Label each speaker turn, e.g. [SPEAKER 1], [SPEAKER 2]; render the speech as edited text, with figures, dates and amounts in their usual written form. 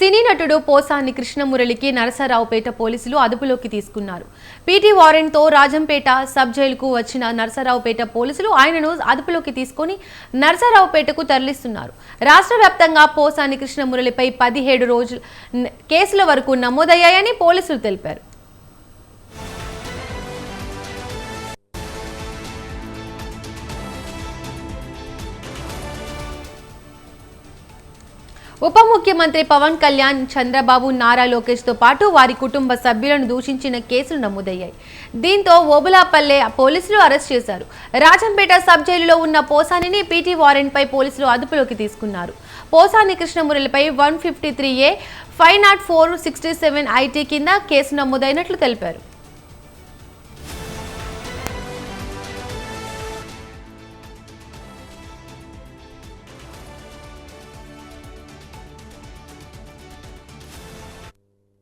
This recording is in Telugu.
[SPEAKER 1] సినీ నటుడు పోసాని కృష్ణమురళికి నరసరావుపేట పోలీసులు అదుపులోకి తీసుకున్నారు. పీటీ వారెంట్తో రాజంపేట సబ్ జైలుకు వచ్చిన నరసరావుపేట పోలీసులు ఆయనను అదుపులోకి తీసుకొని నరసరావుపేటకు తరలిస్తున్నారు. రాష్ట్ర వ్యాప్తంగా పోసాని కృష్ణమురళిపై 17 కేసుల వరకు నమోదయ్యాయని పోలీసులు తెలిపారు. ఉప ముఖ్యమంత్రి పవన్ కళ్యాణ్, చంద్రబాబు, నారా లోకేష్ తో పాటు వారి కుటుంబ సభ్యులను దూషించిన కేసులు నమోదయ్యాయి. దీంతో ఓబులాపల్లె పోలీసులు అరెస్ట్ చేశారు. రాజంపేట సబ్ జైలులో ఉన్న పోసానిని పీటీ వారెంట్ పై పోలీసులు అదుపులోకి తీసుకున్నారు. పోసాని కృష్ణమురళిపై 153A, 504, 67 IT కింద కేసు నమోదైనట్లు తెలిపారు.